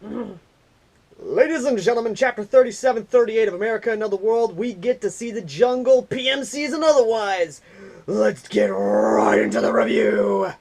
Ladies and gentlemen, chapter 3738 of America Another World, we get to see the jungle, PMCs and otherwise. Let's get right into the review.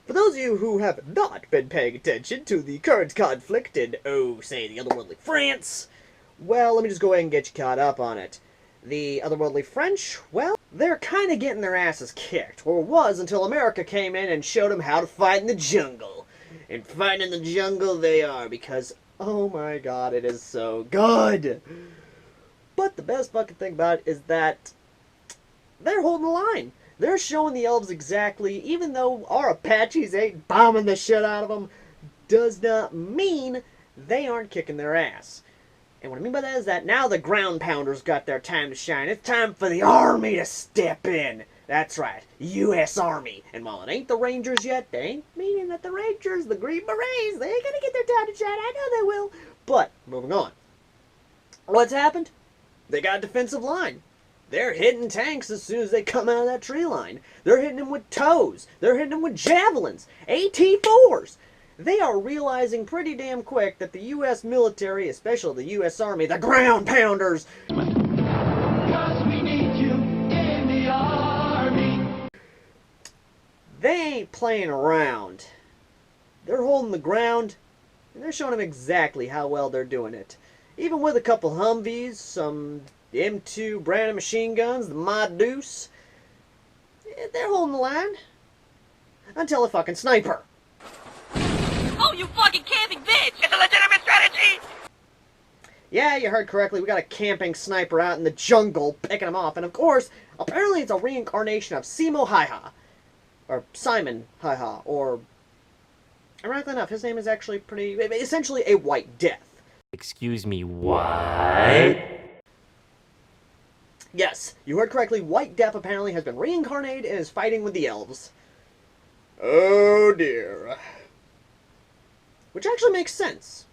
For those of you who have not been paying attention to the current conflict in, say, the otherworldly France, well, let me just go ahead and get you caught up on it. The otherworldly French, well, they're kind of getting their asses kicked, or was until America came in and showed them how to fight in the jungle. And fighting in the jungle they are, because, oh my god, it is so good! But the best fucking thing about it is that they're holding the line. They're showing the elves exactly, even though our Apaches ain't bombing the shit out of them, does not mean they aren't kicking their ass. And what I mean by that is that now the ground pounders got their time to shine. It's time for the Army to step in. That's right, U.S. Army. And while it ain't the Rangers yet, they ain't meaning that the Rangers, the Green Berets, they ain't gonna get their time to shine. I know they will. But, moving on. What's happened? They got a defensive line. They're hitting tanks as soon as they come out of that tree line. They're hitting them with tows. They're hitting them with javelins. AT-4s. They are realizing pretty damn quick that the U.S. military, especially the U.S. Army, the ground pounders, because we need you in the Army, they ain't playing around. They're holding the ground, and they're showing them exactly how well they're doing it. Even with a couple Humvees, some M2 brand of machine guns, the My Deuce, they're holding the line. Until a fucking sniper. Oh, you fucking camping bitch! It's a legitimate strategy! Yeah, you heard correctly. We got a camping sniper out in the jungle picking them off. And of course, apparently it's a reincarnation of Simo Hi-Ha. Or Simon Hi-Ha. Or, ironically enough, his name is actually pretty, essentially a White Death. Excuse me, what? Yes, you heard correctly. White Death apparently has been reincarnated and is fighting with the elves. Oh dear. Which actually makes sense.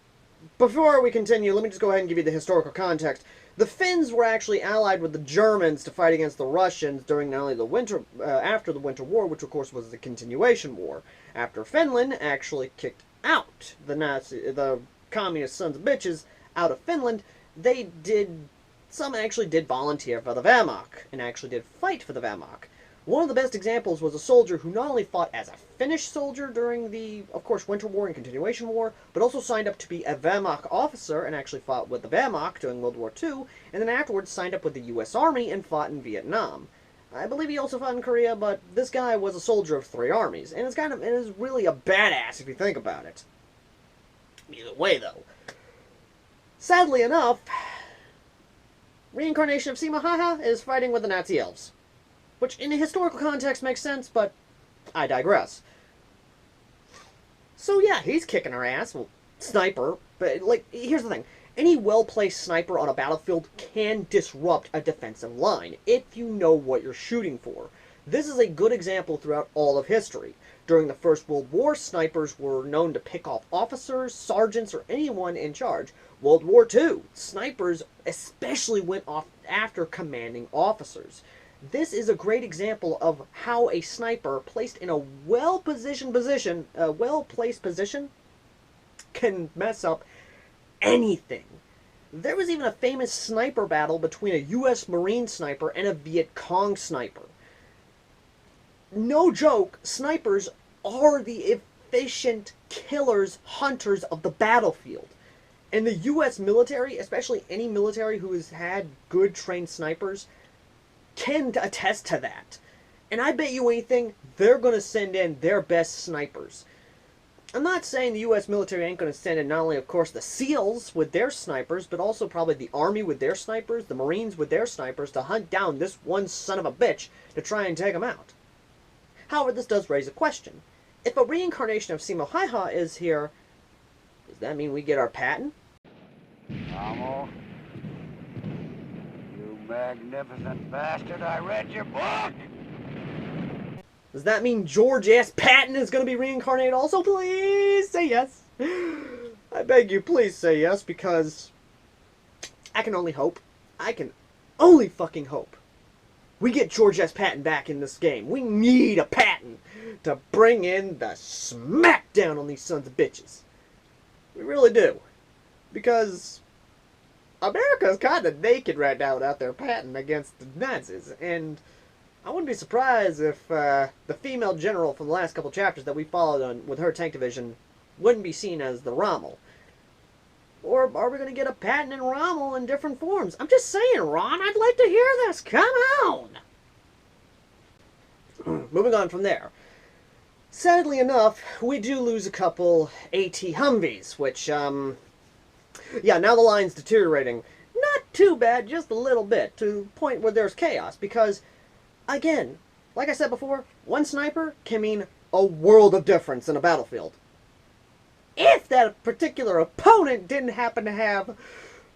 Before we continue, let me just go ahead and give you the historical context. The Finns were actually allied with the Germans to fight against the Russians during not only the winter, after the Winter War, which of course was the continuation war. After Finland actually kicked out the communist sons of bitches out of Finland, some actually did volunteer for the Wehrmacht, and actually did fight for the Wehrmacht. One of the best examples was a soldier who not only fought as a Finnish soldier during the, of course, Winter War and Continuation War, but also signed up to be a Wehrmacht officer and actually fought with the Wehrmacht during World War II, and then afterwards signed up with the U.S. Army and fought in Vietnam. I believe he also fought in Korea, but this guy was a soldier of 3 armies, and it is really a badass if you think about it. Either way, though. Sadly enough, reincarnation of Simo Hi-Ha is fighting with the Nazi elves. Which, in a historical context, makes sense, but I digress. So yeah, he's kicking our ass. Well, sniper. But, like, here's the thing. Any well-placed sniper on a battlefield can disrupt a defensive line if you know what you're shooting for. This is a good example throughout all of history. During the First World War, snipers were known to pick off officers, sergeants, or anyone in charge. World War II, snipers especially went off after commanding officers. This is a great example of how a sniper placed in a well-placed position, can mess up anything. There was even a famous sniper battle between a U.S. Marine sniper and a Viet Cong sniper. No joke, snipers are the efficient killers, hunters of the battlefield. And the U.S. military, especially any military who has had good trained snipers, can attest to that. And I bet you anything, they're going to send in their best snipers. I'm not saying the U.S. military ain't going to send in not only, of course, the SEALs with their snipers, but also probably the Army with their snipers, the Marines with their snipers, to hunt down this one son of a bitch to try and take him out. However, this does raise a question. If a reincarnation of Simo Hi-Ha is here, does that mean we get our patent? Amo, you magnificent bastard, I read your book! Does that mean George S. Patton is going to be reincarnated also? Please say yes. I beg you, please say yes, because I can only hope. I can only fucking hope. We get George S. Patton back in this game. We need a Patton to bring in the smackdown on these sons of bitches. We really do. Because America's kind of naked right now without their Patton against the Nazis. And I wouldn't be surprised if the female general from the last couple chapters that we followed on with her tank division wouldn't be seen as the Rommel. Or are we going to get a Patton and Rommel in different forms? I'm just saying, Ron, I'd like to hear this. Come on! Moving on from there. Sadly enough, we do lose a couple AT Humvees, which, yeah, now the line's deteriorating. Not too bad, just a little bit, to the point where there's chaos, because again, like I said before, one sniper can mean a world of difference in a battlefield. If that particular opponent didn't happen to have,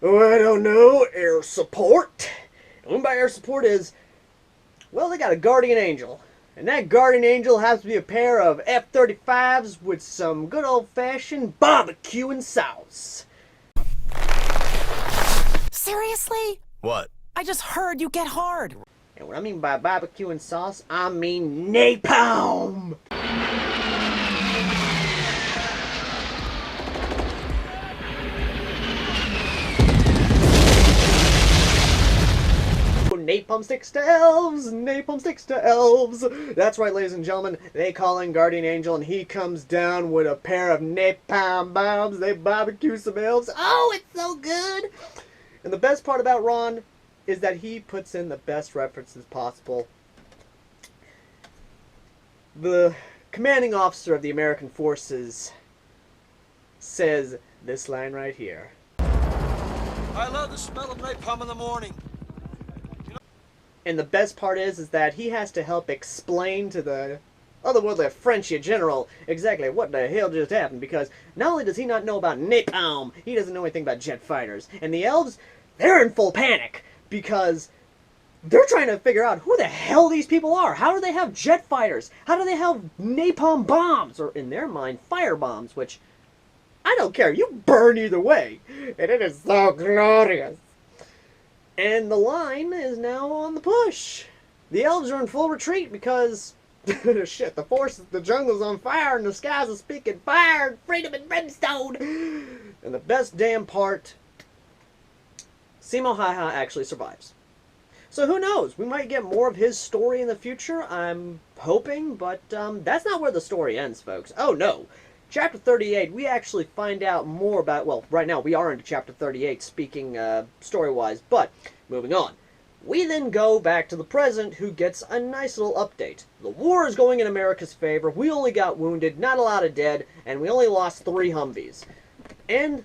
oh, I don't know, air support. And what by air support is, well, they got a guardian angel. And that guardian angel has to be a pair of F-35s with some good old-fashioned barbecue and sauce. Seriously? What? I just heard you get hard. And what I mean by barbecue and sauce, I mean napalm! Napalm sticks to elves! Napalm sticks to elves! That's right, ladies and gentlemen, they call in Guardian Angel and he comes down with a pair of napalm bombs. They barbecue some elves. Oh, it's so good! And the best part about Ron is that he puts in the best references possible. The commanding officer of the American forces says this line right here. I love the smell of napalm in the morning. And the best part is that he has to help explain to the otherworldly French general exactly what the hell just happened, because not only does he not know about napalm, he doesn't know anything about jet fighters. And the elves, they're in full panic, because they're trying to figure out who the hell these people are. How do they have jet fighters? How do they have napalm bombs? Or in their mind, fire bombs, which, I don't care, you burn either way. And it is so glorious. And the line is now on the push. The elves are in full retreat because, shit, the jungle's on fire and the skies are speaking fire, freedom and brimstone. And the best damn part, Simo Hi-Ha actually survives. So who knows? We might get more of his story in the future. I'm hoping, but that's not where the story ends, folks. Oh no. Chapter 38, we actually find out more about, well, right now we are into Chapter 38, speaking story-wise, but moving on. We then go back to the present, who gets a nice little update. The war is going in America's favor, we only got wounded, not a lot of dead, and we only lost 3 Humvees. And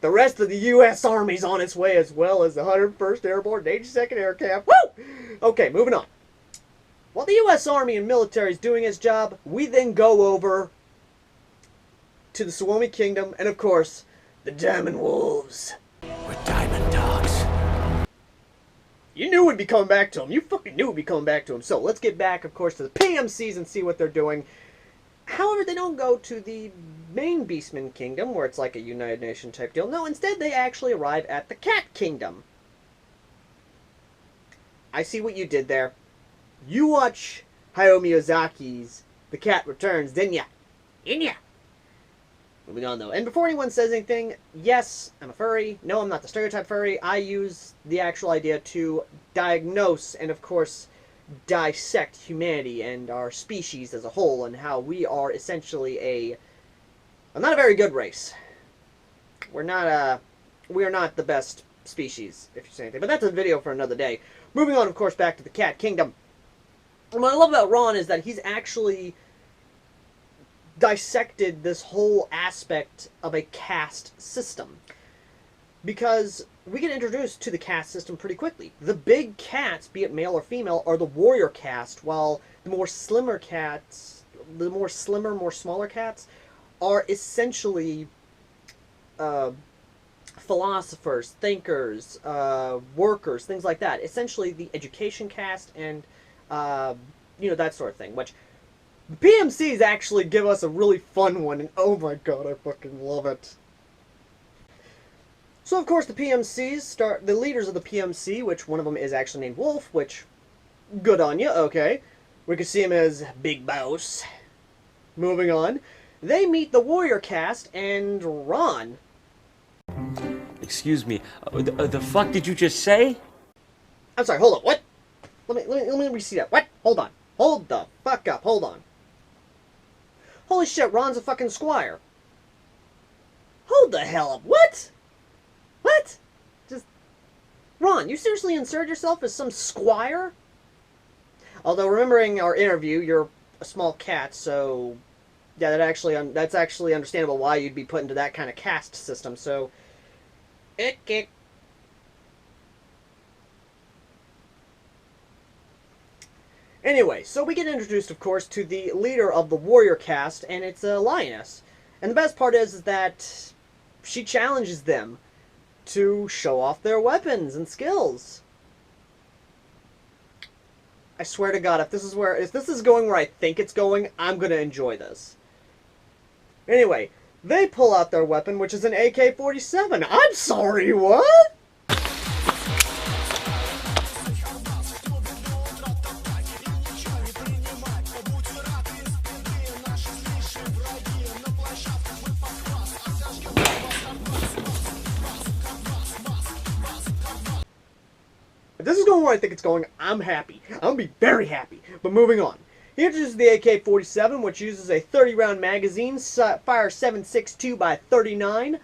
the rest of the U.S. Army's on its way, as well as the 101st Airborne 82nd Air Camp. Woo! Okay, moving on. While the U.S. Army and military is doing its job, we then go over to the Suomi Kingdom, and of course, The Diamond Wolves. We're diamond dogs. You knew we'd be coming back to him. You fucking knew we'd be coming back to him. So let's get back, of course, to the PMCs and see what they're doing. However, they don't go to the main Beastman Kingdom, where it's like a United Nation type deal. No, instead they actually arrive at the Cat Kingdom. I see what you did there. You watch Hayao Miyazaki's The Cat Returns, didn't ya? Didn't ya? Moving on, though. And before anyone says anything, yes, I'm a furry. No, I'm not the stereotype furry. I use the actual idea to diagnose and, of course, dissect humanity and our species as a whole and how we are essentially not a very good race. We are not the best species, if you say anything. But that's a video for another day. Moving on, of course, back to the Cat Kingdom. And what I love about Ron is that he's actually dissected this whole aspect of a caste system. Because we get introduced to the caste system pretty quickly. The big cats, be it male or female, are the warrior caste, while the more slimmer, more smaller cats are essentially philosophers, thinkers, workers, things like that. Essentially the education caste and, that sort of thing, which the PMCs actually give us a really fun one, and oh my god, I fucking love it. So, of course, the PMCs the leaders of the PMC, which one of them is actually named Wolf, which, good on you, okay. We can see him as Big Boss. Moving on. They meet the warrior caste and Ron. Excuse me, the fuck did you just say? I'm sorry, hold up, what? Let me re-see that. What? Hold on. Hold the fuck up, hold on. Holy shit, Ron's a fucking squire. Hold the hell up, what? What? Just... Ron, you seriously insert yourself as some squire? Although, remembering our interview, you're a small cat, so... Yeah, that's actually understandable why you'd be put into that kind of caste system, so... Ick. Anyway, so we get introduced, of course, to the leader of the warrior caste, and it's a lioness. And the best part is that she challenges them to show off their weapons and skills. I swear to God, if this is going where I think it's going, I'm gonna enjoy this. Anyway, they pull out their weapon, which is an AK-47. I'm sorry, what? If this is going where I think it's going, I'm happy. I'm going to be very happy. But moving on. He introduces the AK-47, which uses a 30-round magazine, fires 7.62 by 39,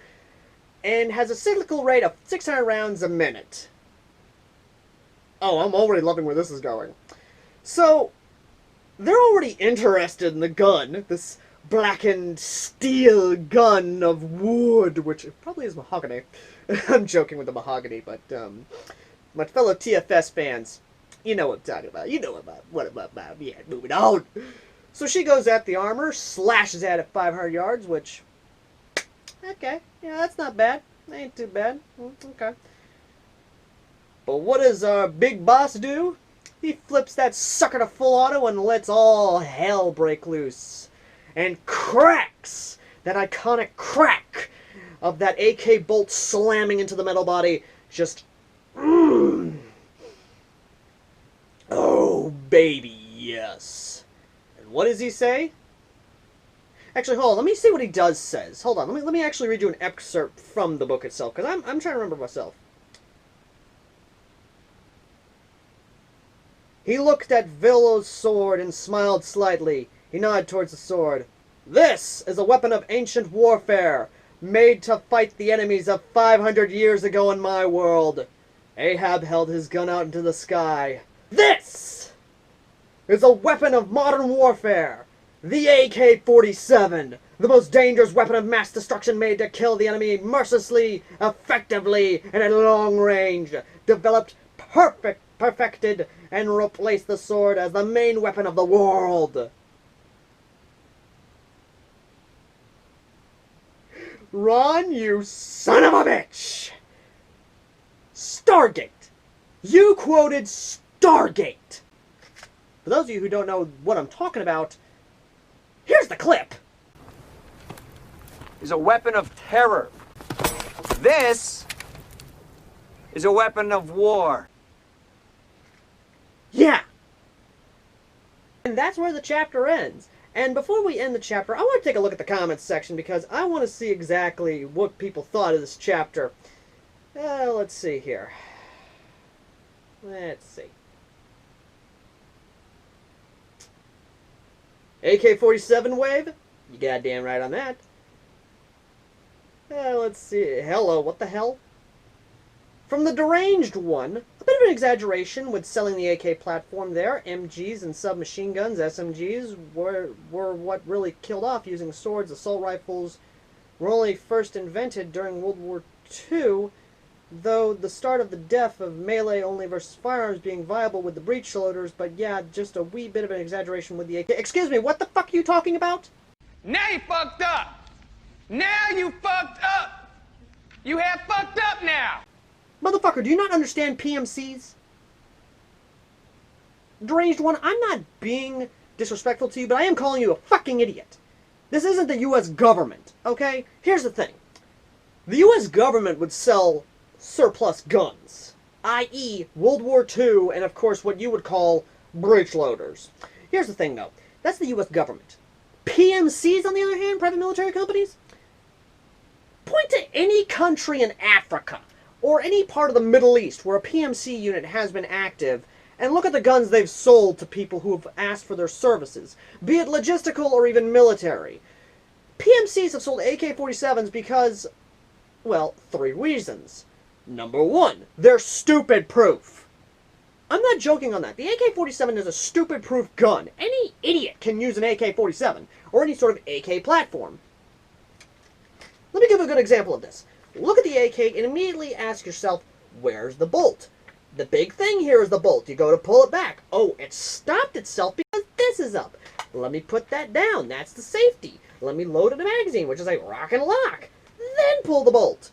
and has a cyclical rate of 600 rounds a minute. Oh, I'm already loving where this is going. So, they're already interested in the gun, this blackened steel gun of wood, which probably is mahogany. I'm joking with the mahogany, but, my fellow TFS fans, you know what I'm talking about. You know what I'm about. Yeah, moving on. So she goes at the armor, slashes at it 500 yards, which, okay, yeah, that's not bad. Ain't too bad. Okay. But what does our big boss do? He flips that sucker to full auto and lets all hell break loose. And cracks that iconic crack of that AK bolt slamming into the metal body. Just, oh, baby, yes. And what does he say? Actually, hold on. Let me see what he says. Hold on. Let me actually read you an excerpt from the book itself, because I'm trying to remember myself. He looked at Villow's sword and smiled slightly. He nodded towards the sword. This is a weapon of ancient warfare, made to fight the enemies of 500 years ago in my world. Ahab held his gun out into the sky. This is a weapon of modern warfare, the AK-47, the most dangerous weapon of mass destruction made to kill the enemy mercilessly, effectively, and at long range. Developed, perfected, and replaced the sword as the main weapon of the world. Ron, you son of a bitch! Stargate. You quoted Stargate. For those of you who don't know what I'm talking about, here's the clip. Is a weapon of terror. This is a weapon of war. Yeah. And that's where the chapter ends. And before we end the chapter, I want to take a look at the comments section because I want to see exactly what people thought of this chapter. Let's see here. Let's see. AK-47 wave? You goddamn right on that. Let's see. Hello, what the hell? From the deranged one, a bit of an exaggeration with selling the AK platform there. MGs and submachine guns, SMGs, were what really killed off using swords. Assault rifles were only first invented during World War II, though the start of the death of melee only versus firearms being viable with the breech loaders, but yeah, just a wee bit of an exaggeration with the AK. Excuse me, what the fuck are you talking about? Now you fucked up! Now you fucked up! You have fucked up now! Motherfucker, do you not understand PMCs? Deranged one, I'm not being disrespectful to you, but I am calling you a fucking idiot. This isn't the U.S. government, okay? Here's the thing. The U.S. government would sell surplus guns, i.e. World War II, and of course what you would call breech loaders. Here's the thing, though. That's the U.S. government. PMCs, on the other hand, private military companies, point to any country in Africa or any part of the Middle East where a PMC unit has been active, and look at the guns they've sold to people who have asked for their services, be it logistical or even military. PMCs have sold AK-47s because, well, 3 reasons. Number 1, they're stupid-proof. I'm not joking on that. The AK-47 is a stupid-proof gun. Any idiot can use an AK-47, or any sort of AK platform. Let me give a good example of this. Look at the AK and immediately ask yourself, where's the bolt? The big thing here is the bolt. You go to pull it back. Oh, it stopped itself because this is up. Let me put that down. That's the safety. Let me load in a magazine, which is like rock and lock. Then pull the bolt.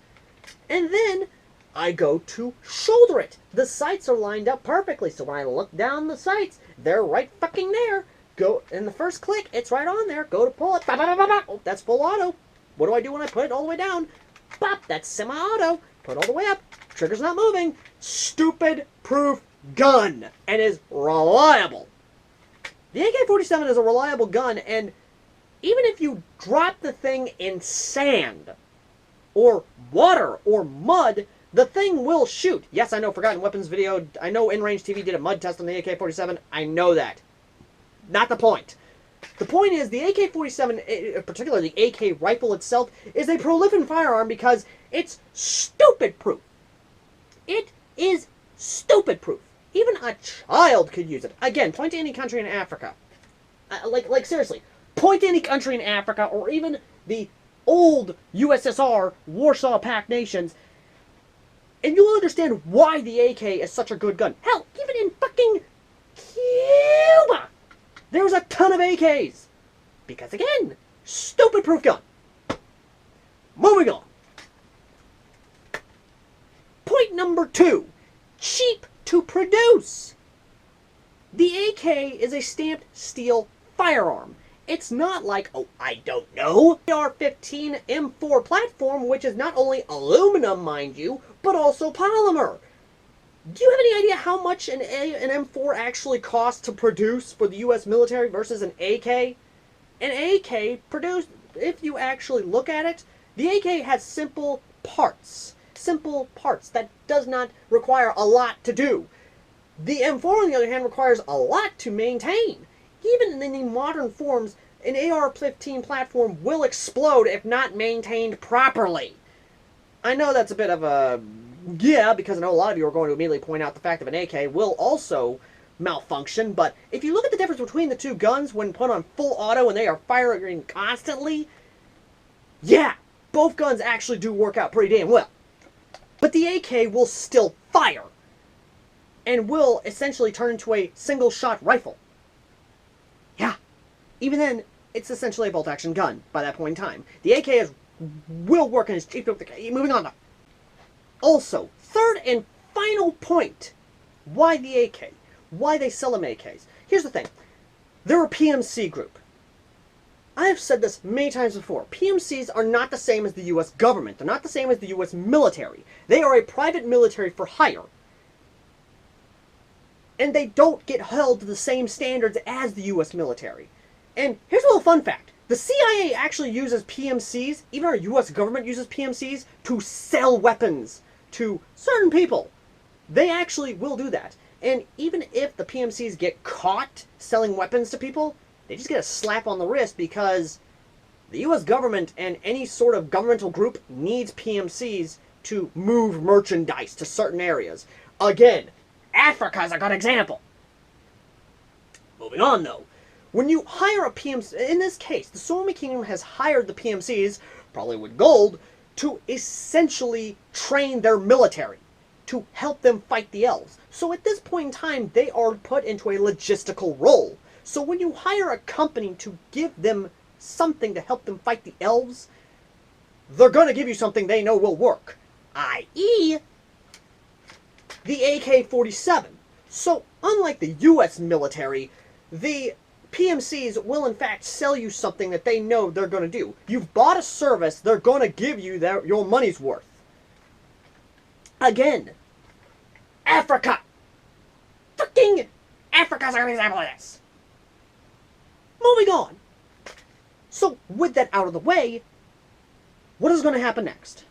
And then I go to shoulder it. The sights are lined up perfectly, so when I look down the sights, they're right fucking there. Go in the first click, it's right on there. Go to pull it. Oh, that's full auto. What do I do when I put it all the way down? Bop, that's semi-auto. Put it all the way up. Trigger's not moving. Stupid-proof gun. And is reliable. The AK-47 is a reliable gun, and even if you drop the thing in sand, or water, or mud, the thing will shoot. Yes, I know Forgotten Weapons video. I know InRange TV did a mud test on the AK-47. I know that. Not the point. The point is, the AK-47, particularly the AK rifle itself, is a prolific firearm because it's stupid-proof. It is stupid-proof. Even a child could use it. Again, point to any country in Africa. Like seriously, point to any country in Africa, or even the old USSR, Warsaw Pact nations, and you'll understand why the AK is such a good gun. Hell, even in fucking Cuba, there's a ton of AKs. Because again, stupid-proof gun. Moving on. Point number 2. Cheap to produce. The AK is a stamped steel firearm. It's not like, oh, I don't know, AR-15 M4 platform, which is not only aluminum, mind you, but also polymer. Do you have any idea how much an M4 actually costs to produce for the U.S. military versus an AK? An AK produced, if you actually look at it, the AK has simple parts. Simple parts that does not require a lot to do. The M4, on the other hand, requires a lot to maintain. Even in the modern forms, an AR-15 platform will explode if not maintained properly. I know that's a bit of a... yeah, because I know a lot of you are going to immediately point out the fact that an AK will also malfunction, but if you look at the difference between the two guns when put on full auto and they are firing constantly, yeah, both guns actually do work out pretty damn well. But the AK will still fire, and will essentially turn into a single-shot rifle. Yeah, even then, it's essentially a bolt-action gun by that point in time. The AK is will work in his... Moving on. Also, third and final point. Why the AK? Why they sell them AKs? Here's the thing. They're a PMC group. I've said this many times before. PMCs are not the same as the U.S. government. They're not the same as the U.S. military. They are a private military for hire. And they don't get held to the same standards as the U.S. military. And here's a little fun fact. The CIA actually uses PMCs, even our U.S. government uses PMCs, to sell weapons to certain people. They actually will do that. And even if the PMCs get caught selling weapons to people, they just get a slap on the wrist because the U.S. government and any sort of governmental group needs PMCs to move merchandise to certain areas. Again, Africa's a good example. Moving on, though. When you hire a PMC, in this case, the Sonomi Kingdom has hired the PMCs, probably with gold, to essentially train their military, to help them fight the elves. So at this point in time, they are put into a logistical role. So when you hire a company to give them something to help them fight the elves, they're going to give you something they know will work, i.e. the AK-47. So unlike the U.S. military, the PMCs will in fact sell you something that they know they're going to do. You've bought a service, they're going to give you your money's worth. Again, Africa. Fucking Africa's a good example of this. Moving on. So, with that out of the way, what is going to happen next?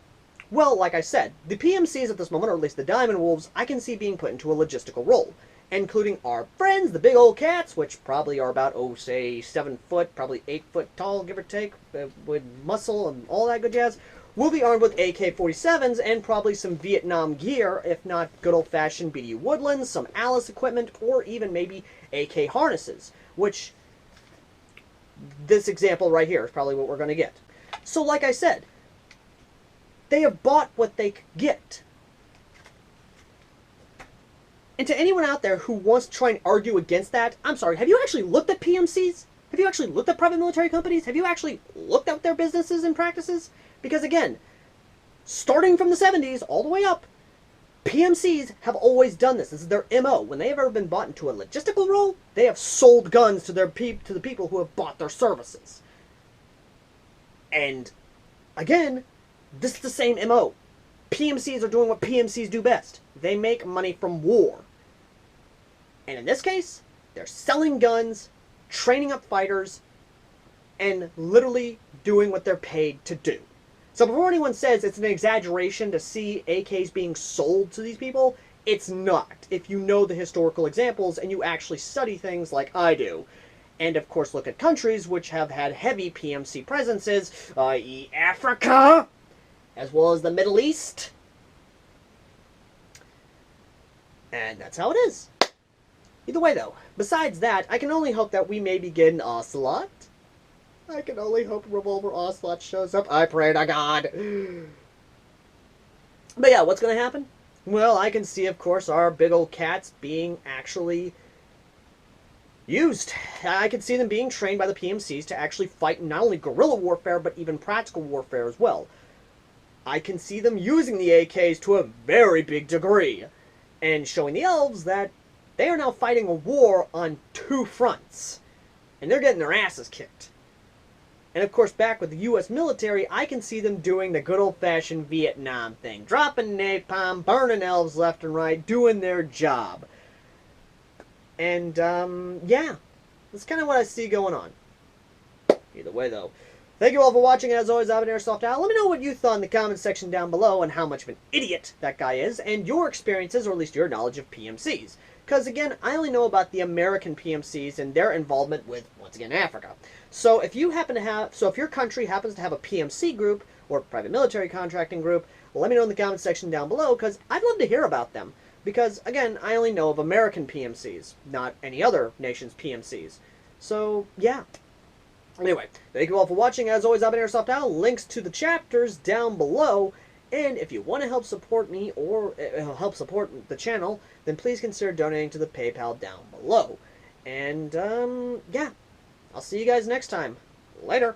Well, like I said, the PMCs at this moment, or at least the Diamond Wolves, I can see being put into a logistical role, including our friends, the big old cats, which probably are about, say, 7 foot, probably 8 foot tall, give or take, with muscle and all that good jazz, will be armed with AK-47s and probably some Vietnam gear, if not good old-fashioned BD Woodlands, some Alice equipment, or even maybe AK harnesses, which this example right here is probably what we're going to get. So, like I said, they have bought what they could get. And to anyone out there who wants to try and argue against that, I'm sorry, have you actually looked at PMCs? Have you actually looked at private military companies? Have you actually looked at their businesses and practices? Because again, starting from the 70s all the way up, PMCs have always done this. This is their MO. When they have ever been bought into a logistical role, they have sold guns to the people who have bought their services. And again, this is the same MO. PMCs are doing what PMCs do best. They make money from war. And in this case, they're selling guns, training up fighters, and literally doing what they're paid to do. So before anyone says it's an exaggeration to see AKs being sold to these people, it's not, if you know the historical examples and you actually study things like I do. And of course look at countries which have had heavy PMC presences, i.e. Africa, as well as the Middle East. And that's how it is. Either way though, besides that, I can only hope that we maybe get an Ocelot. I can only hope Revolver Ocelot shows up. I pray to God. But yeah, what's going to happen? Well, I can see, of course, our big old cats being actually used. I can see them being trained by the PMCs to actually fight not only guerrilla warfare, but even practical warfare as well. I can see them using the AKs to a very big degree, and showing the elves that they are now fighting a war on 2 fronts, and they're getting their asses kicked. And of course, back with the U.S. military, I can see them doing the good old-fashioned Vietnam thing. Dropping napalm, burning elves left and right, doing their job. And, yeah. That's kind of what I see going on. Either way, though. Thank you all for watching. As always, I've been AirsoftAL. Let me know what you thought in the comments section down below and how much of an idiot that guy is, and your experiences, or at least your knowledge of PMCs. Because, again, I only know about the American PMCs and their involvement with, once again, Africa. So if you happen to have, if your country happens to have a PMC group, or private military contracting group, let me know in the comments section down below, because I'd love to hear about them. Because, again, I only know of American PMCs, not any other nation's PMCs. So, yeah. Anyway, thank you all for watching. As always, I've been AirsoftAL. Links to the chapters down below. And if you want to help support me or help support the channel, then please consider donating to the PayPal down below. And, yeah. I'll see you guys next time. Later.